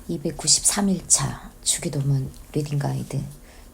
293일차 주기도문 리딩 가이드.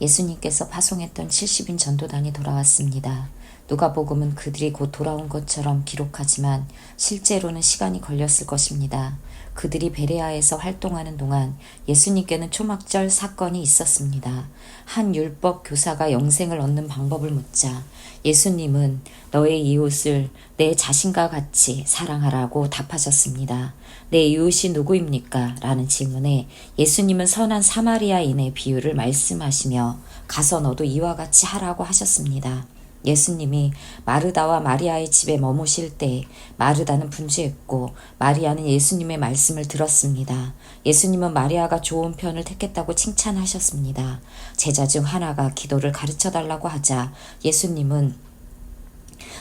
예수님께서 파송했던 70인 전도단이 돌아왔습니다. 누가복음은 그들이 곧 돌아온 것처럼 기록하지만 실제로는 시간이 걸렸을 것입니다. 그들이 베레아에서 활동하는 동안 예수님께는 초막절 사건이 있었습니다. 한 율법 교사가 영생을 얻는 방법을 묻자 예수님은 너의 이웃을 내 자신과 같이 사랑하라고 답하셨습니다. 내 이웃이 누구입니까? 라는 질문에 예수님은 선한 사마리아인의 비유를 말씀하시며 가서 너도 이와 같이 하라고 하셨습니다. 예수님이 마르다와 마리아의 집에 머무실 때 마르다는 분주했고 마리아는 예수님의 말씀을 들었습니다. 예수님은 마리아가 좋은 편을 택했다고 칭찬하셨습니다. 제자 중 하나가 기도를 가르쳐달라고 하자 예수님은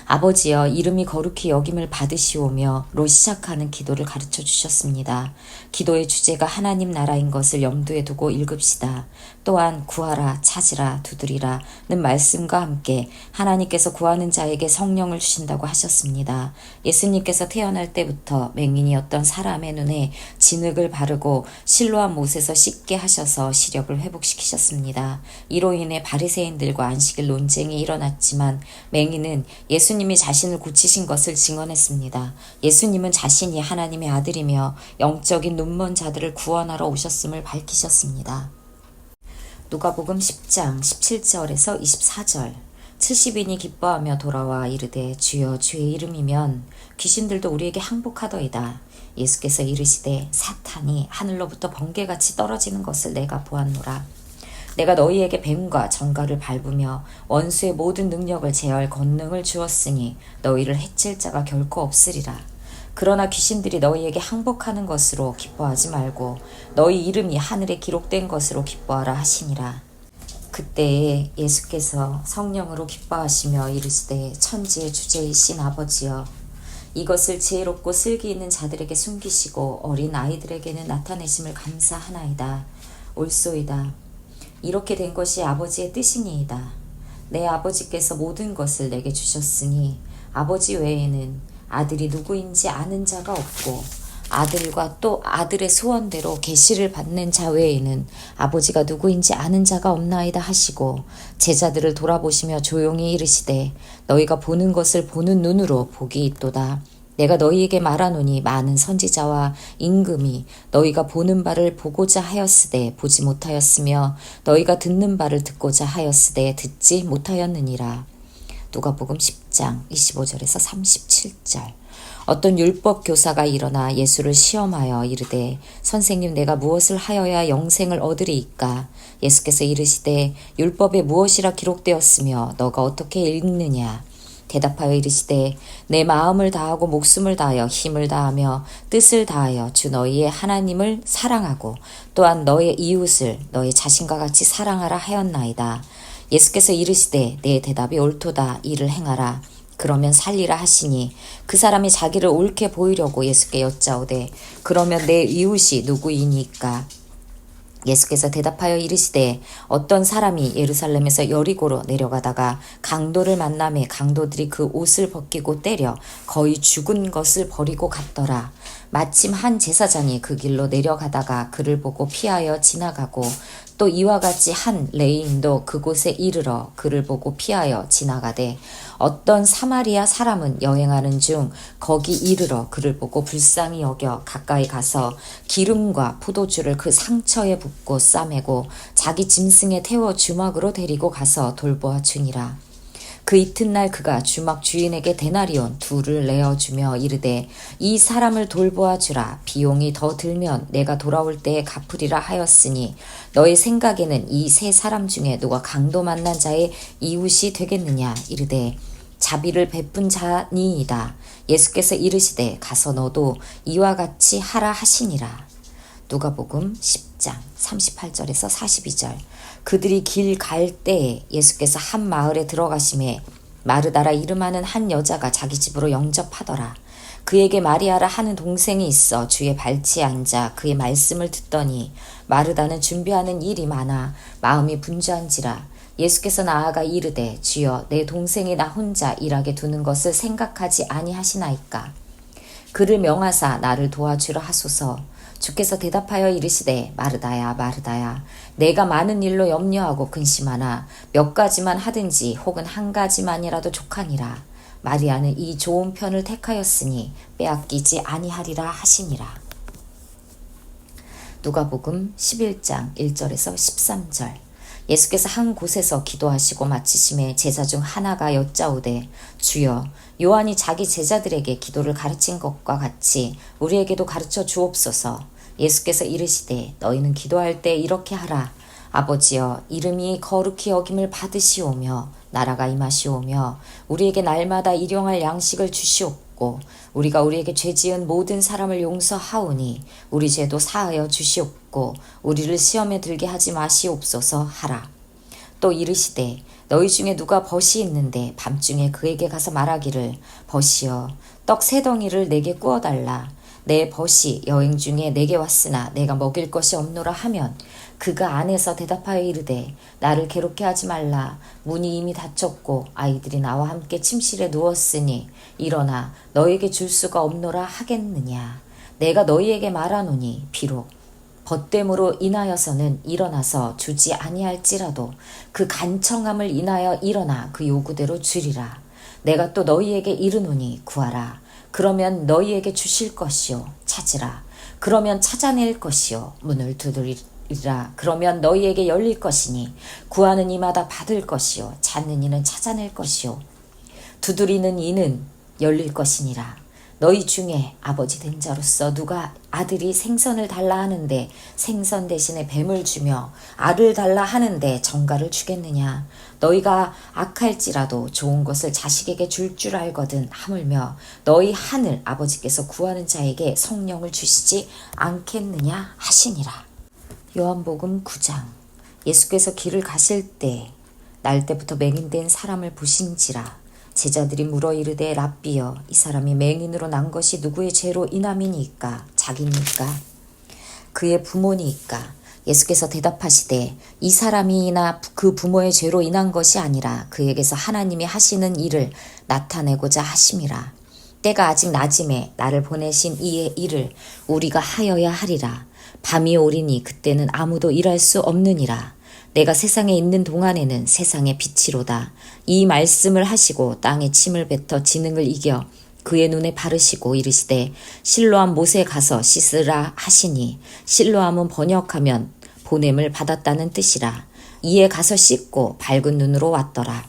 아버지여 이름이 거룩히 여김을 받으시오며로 시작하는 기도를 가르쳐 주셨습니다. 기도의 주제가 하나님 나라인 것을 염두에 두고 읽읍시다. 또한 구하라, 찾으라, 두드리라는 말씀과 함께 하나님께서 구하는 자에게 성령을 주신다고 하셨습니다. 예수님께서 태어날 때부터 맹인이었던 사람의 눈에 진흙을 바르고 실로암 못에서 씻게 하셔서 시력을 회복시키셨습니다. 이로 인해 바리새인들과 안식일 논쟁이 일어났지만 맹인은 예수님이 자신을 고치신 것을 증언했습니다. 예수님은 자신이 하나님의 아들이며 영적인 눈먼 자들을 구원하러 오셨음을 밝히셨습니다. 누가복음 10장 17절에서 24절. 70인이 기뻐하며 돌아와 이르되 주여 주의 이름이면 귀신들도 우리에게 항복하더이다. 예수께서 이르시되 사탄이 하늘로부터 번개같이 떨어지는 것을 내가 보았노라. 내가 너희에게 뱀과 정갈을 밟으며 원수의 모든 능력을 제어할 권능을 주었으니 너희를 해칠 자가 결코 없으리라. 그러나 귀신들이 너희에게 항복하는 것으로 기뻐하지 말고 너희 이름이 하늘에 기록된 것으로 기뻐하라 하시니라. 그때에 예수께서 성령으로 기뻐하시며 이르시되 천지의 주제이신 아버지여 이것을 지혜롭고 슬기 있는 자들에게 숨기시고 어린 아이들에게는 나타내심을 감사하나이다. 옳소이다. 이렇게 된 것이 아버지의 뜻이니이다. 내 아버지께서 모든 것을 내게 주셨으니 아버지 외에는 아들이 누구인지 아는 자가 없고 아들과 또 아들의 소원대로 계시를 받는 자 외에는 아버지가 누구인지 아는 자가 없나이다 하시고 제자들을 돌아보시며 조용히 이르시되 너희가 보는 것을 보는 눈으로 복이 있도다. 내가 너희에게 말하노니 많은 선지자와 임금이 너희가 보는 바를 보고자 하였으되 보지 못하였으며 너희가 듣는 바를 듣고자 하였으되 듣지 못하였느니라. 누가복음 10장 25절에서 37절. 어떤 율법 교사가 일어나 예수를 시험하여 이르되 선생님 내가 무엇을 하여야 영생을 얻으리이까? 예수께서 이르시되 율법에 무엇이라 기록되었으며 너가 어떻게 읽느냐? 대답하여 이르시되 내 마음을 다하고 목숨을 다하여 힘을 다하며 뜻을 다하여 주 너희의 하나님을 사랑하고 또한 너의 이웃을 너의 자신과 같이 사랑하라 하였나이다. 예수께서 이르시되 내 대답이 옳도다. 이를 행하라. 그러면 살리라 하시니 그 사람이 자기를 옳게 보이려고 예수께 여짜오되 그러면 내 이웃이 누구이니까? 예수께서 대답하여 이르시되 어떤 사람이 예루살렘에서 여리고로 내려가다가 강도를 만나매 강도들이 그 옷을 벗기고 때려 거의 죽은 것을 버리고 갔더라. 마침 한 제사장이 그 길로 내려가다가 그를 보고 피하여 지나가고 또 이와 같이 한 레위인도 그곳에 이르러 그를 보고 피하여 지나가되 어떤 사마리아 사람은 여행하는 중 거기 이르러 그를 보고 불쌍히 여겨 가까이 가서 기름과 포도주를 그 상처에 붓고 싸매고 자기 짐승에 태워 주막으로 데리고 가서 돌보아 주니라. 그 이튿날 그가 주막 주인에게 데나리온 2를 내어주며 이르되 이 사람을 돌보아 주라. 비용이 더 들면 내가 돌아올 때에 갚으리라 하였으니 너의 생각에는 이 세 사람 중에 누가 강도 만난 자의 이웃이 되겠느냐? 이르되 자비를 베푼 자니이다. 예수께서 이르시되 가서 너도 이와 같이 하라 하시니라. 누가복음 10장 38절에서 42절. 그들이 길 갈 때에 예수께서 한 마을에 들어가심에 마르다라 이름하는 한 여자가 자기 집으로 영접하더라. 그에게 마리아라 하는 동생이 있어 주의 발치에 앉아 그의 말씀을 듣더니 마르다는 준비하는 일이 많아 마음이 분주한지라. 예수께서 나아가 이르되 주여 내 동생이 나 혼자 일하게 두는 것을 생각하지 아니하시나이까? 그를 명하사 나를 도와주라 하소서. 주께서 대답하여 이르시되 마르다야 마르다야 내가 많은 일로 염려하고 근심하나 몇 가지만 하든지 혹은 한 가지만이라도 족하니라. 마리아는 이 좋은 편을 택하였으니 빼앗기지 아니하리라 하시니라. 누가복음 11장 1절에서 13절. 예수께서 한 곳에서 기도하시고 마치심에 제자 중 하나가 여짜오되 주여 요한이 자기 제자들에게 기도를 가르친 것과 같이 우리에게도 가르쳐 주옵소서. 예수께서 이르시되 너희는 기도할 때 이렇게 하라. 아버지여 이름이 거룩히 여김을 받으시오며 나라가 임하시오며 우리에게 날마다 일용할 양식을 주시옵고 우리가 우리에게 죄지은 모든 사람을 용서하오니 우리 죄도 사하여 주시옵고 우리를 시험에 들게 하지 마시옵소서 하라. 또 이르시되 너희 중에 누가 벗이 있는데 밤중에 그에게 가서 말하기를 벗이여 떡 3덩이를 내게 구워달라. 내 벗이 여행 중에 내게 왔으나 내가 먹일 것이 없노라 하면 그가 안에서 대답하여 이르되 나를 괴롭게 하지 말라. 문이 이미 닫혔고 아이들이 나와 함께 침실에 누웠으니 일어나 너에게 줄 수가 없노라 하겠느냐. 내가 너희에게 말하노니 비록 벗됨으로 인하여서는 일어나서 주지 아니할지라도 그 간청함을 인하여 일어나 그 요구대로 주리라. 내가 또 너희에게 이르노니 구하라. 그러면 너희에게 주실 것이요 찾으라. 그러면 찾아낼 것이요 문을 두드리라. 그러면 너희에게 열릴 것이니 구하는 이마다 받을 것이요 찾는 이는 찾아낼 것이요 두드리는 이는 열릴 것이니라. 너희 중에 아버지 된 자로서 누가 아들이 생선을 달라 하는데 생선 대신에 뱀을 주며 알을 달라 하는데 정갈을 주겠느냐. 너희가 악할지라도 좋은 것을 자식에게 줄 줄 알거든 하물며 너희 하늘 아버지께서 구하는 자에게 성령을 주시지 않겠느냐 하시니라. 요한복음 9장. 예수께서 길을 가실 때 날 때부터 맹인된 사람을 보신지라. 제자들이 물어 이르되 랍비여 이 사람이 맹인으로 난 것이 누구의 죄로 인함이니까 자기니까 그의 부모니까. 예수께서 대답하시되 이 사람이나 그 부모의 죄로 인한 것이 아니라 그에게서 하나님이 하시는 일을 나타내고자 하심이라. 때가 아직 낮음에 나를 보내신 이의 일을 우리가 하여야 하리라. 밤이 오리니 그때는 아무도 일할 수 없느니라. 내가 세상에 있는 동안에는 세상의 빛이로다. 이 말씀을 하시고 땅에 침을 뱉어 지능을 이겨 그의 눈에 바르시고 이르시되 실로암 못에 가서 씻으라 하시니 실로암은 번역하면 보냄을 받았다는 뜻이라. 이에 가서 씻고 밝은 눈으로 왔더라.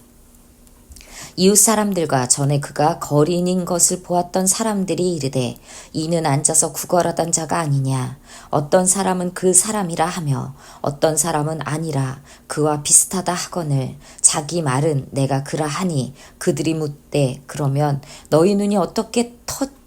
이웃 사람들과 전에 그가 거린인 것을 보았던 사람들이 이르되 이는 앉아서 구걸하던 자가 아니냐. 어떤 사람은 그 사람이라 하며 어떤 사람은 아니라 그와 비슷하다 하거늘 자기 말은 내가 그라 하니 그들이 묻되 그러면 너희 눈이 어떻게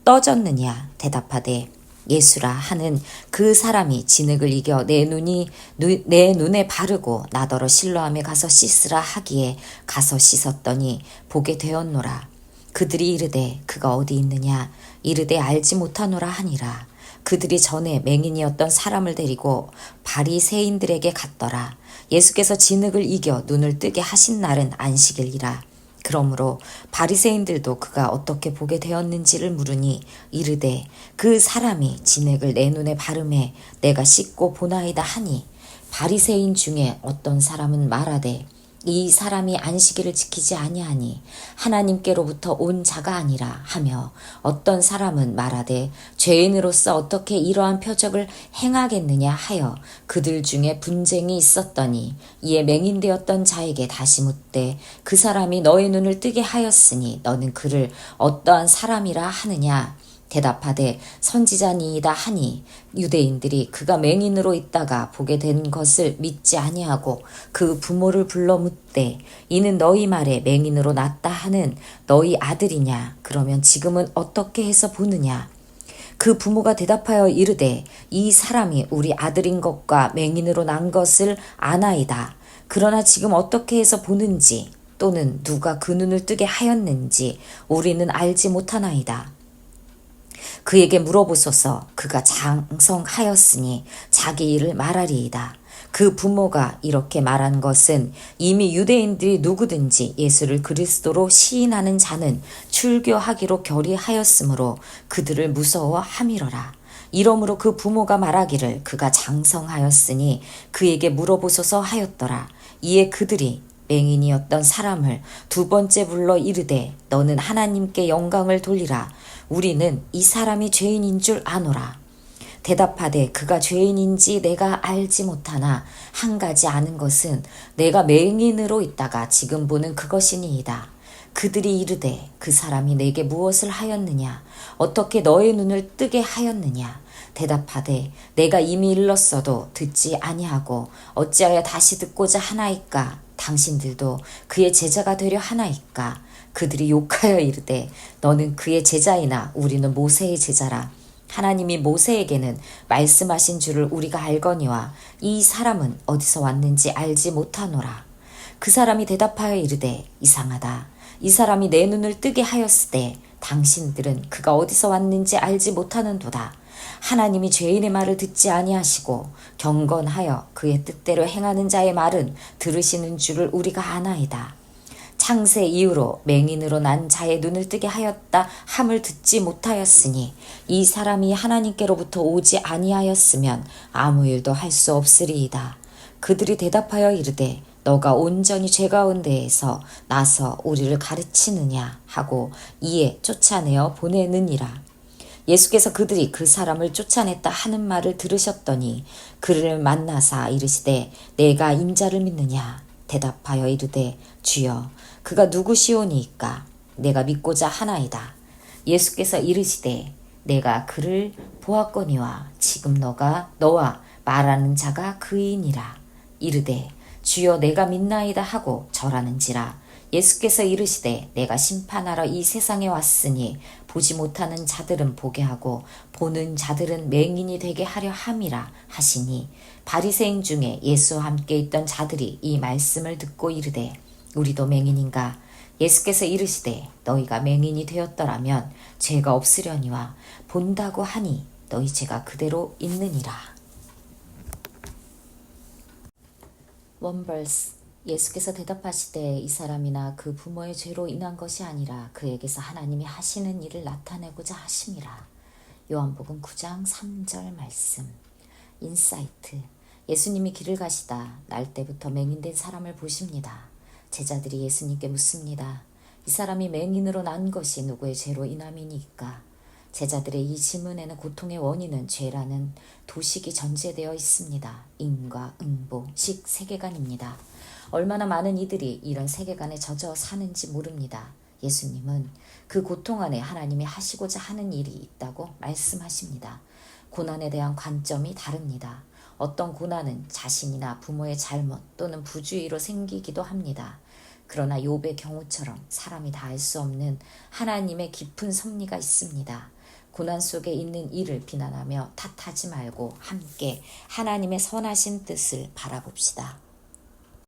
떠졌느냐. 대답하되 예수라 하는 그 사람이 진흙을 이겨 내 눈에 바르고 나더러 실로암에 가서 씻으라 하기에 가서 씻었더니 보게 되었노라. 그들이 이르되 그가 어디 있느냐. 이르되 알지 못하노라 하니라. 그들이 전에 맹인이었던 사람을 데리고 바리새인들에게 갔더라. 예수께서 진흙을 이겨 눈을 뜨게 하신 날은 안식일이라. 그러므로 바리새인들도 그가 어떻게 보게 되었는지를 물으니 이르되 그 사람이 진흙을 내 눈에 바르매 내가 씻고 보나이다 하니 바리새인 중에 어떤 사람은 말하되 이 사람이 안식일을 지키지 아니하니 하나님께로부터 온 자가 아니라 하며 어떤 사람은 말하되 죄인으로서 어떻게 이러한 표적을 행하겠느냐 하여 그들 중에 분쟁이 있었더니 이에 맹인되었던 자에게 다시 묻되 그 사람이 너의 눈을 뜨게 하였으니 너는 그를 어떠한 사람이라 하느냐. 대답하되 선지자니이다 하니 유대인들이 그가 맹인으로 있다가 보게 된 것을 믿지 아니하고 그 부모를 불러 묻되 이는 너희 말에 맹인으로 났다 하는 너희 아들이냐. 그러면 지금은 어떻게 해서 보느냐. 그 부모가 대답하여 이르되 이 사람이 우리 아들인 것과 맹인으로 난 것을 아나이다. 그러나 지금 어떻게 해서 보는지 또는 누가 그 눈을 뜨게 하였는지 우리는 알지 못하나이다. 그에게 물어보소서. 그가 장성하였으니 자기 일을 말하리이다. 그 부모가 이렇게 말한 것은 이미 유대인들이 누구든지 예수를 그리스도로 시인하는 자는 출교하기로 결의하였으므로 그들을 무서워함이러라. 이러므로 그 부모가 말하기를 그가 장성하였으니 그에게 물어보소서 하였더라. 이에 그들이 맹인이었던 사람을 두 번째 불러 이르되 너는 하나님께 영광을 돌리라. 우리는 이 사람이 죄인인 줄 아노라. 대답하되 그가 죄인인지 내가 알지 못하나 한 가지 아는 것은 내가 맹인으로 있다가 지금 보는 그것이니이다. 그들이 이르되 그 사람이 내게 무엇을 하였느냐? 어떻게 너의 눈을 뜨게 하였느냐? 대답하되 내가 이미 일렀어도 듣지 아니하고 어찌하여 다시 듣고자 하나이까? 당신들도 그의 제자가 되려 하나이까? 그들이 욕하여 이르되 너는 그의 제자이나 우리는 모세의 제자라. 하나님이 모세에게는 말씀하신 줄을 우리가 알거니와 이 사람은 어디서 왔는지 알지 못하노라. 그 사람이 대답하여 이르되 이상하다. 이 사람이 내 눈을 뜨게 하였으되 당신들은 그가 어디서 왔는지 알지 못하는도다. 하나님이 죄인의 말을 듣지 아니하시고 경건하여 그의 뜻대로 행하는 자의 말은 들으시는 줄을 우리가 아나이다. 창세 이후로 맹인으로 난 자의 눈을 뜨게 하였다 함을 듣지 못하였으니 이 사람이 하나님께로부터 오지 아니하였으면 아무 일도 할 수 없으리이다. 그들이 대답하여 이르되 너가 온전히 죄 가운데에서 나서 우리를 가르치느냐 하고 이에 쫓아내어 보내느니라. 예수께서 그들이 그 사람을 쫓아냈다 하는 말을 들으셨더니 그를 만나사 이르시되 내가 인자를 믿느냐? 대답하여 이르되 주여 그가 누구시오니이까? 내가 믿고자 하나이다. 예수께서 이르시되 내가 그를 보았거니와 지금 너와 말하는 자가 그이니라. 이르되 주여 내가 믿나이다 하고 절하는지라. 예수께서 이르시되 내가 심판하러 이 세상에 왔으니 보지 못하는 자들은 보게 하고 보는 자들은 맹인이 되게 하려 함이라 하시니 바리새인 중에 예수와 함께 있던 자들이 이 말씀을 듣고 이르되 우리도 맹인인가? 예수께서 이르시되 너희가 맹인이 되었더라면 죄가 없으려니와 본다고 하니 너희 죄가 그대로 있느니라. 원벌스 예수께서 대답하시되 이 사람이나 그 부모의 죄로 인한 것이 아니라 그에게서 하나님이 하시는 일을 나타내고자 하심이라. 요한복음 9장 3절 말씀. 인사이트. 예수님이 길을 가시다 날 때부터 맹인된 사람을 보십니다. 제자들이 예수님께 묻습니다. 이 사람이 맹인으로 난 것이 누구의 죄로 인함이니까? 제자들의 이 질문에는 고통의 원인은 죄라는 도식이 전제되어 있습니다. 인과 응보, 식 세계관입니다. 얼마나 많은 이들이 이런 세계관에 젖어 사는지 모릅니다. 예수님은 그 고통 안에 하나님이 하시고자 하는 일이 있다고 말씀하십니다. 고난에 대한 관점이 다릅니다. 어떤 고난은 자신이나 부모의 잘못 또는 부주의로 생기기도 합니다. 그러나 욥의 경우처럼 사람이 다 알 수 없는 하나님의 깊은 섭리가 있습니다. 고난 속에 있는 이를 비난하며 탓하지 말고 함께 하나님의 선하신 뜻을 바라봅시다.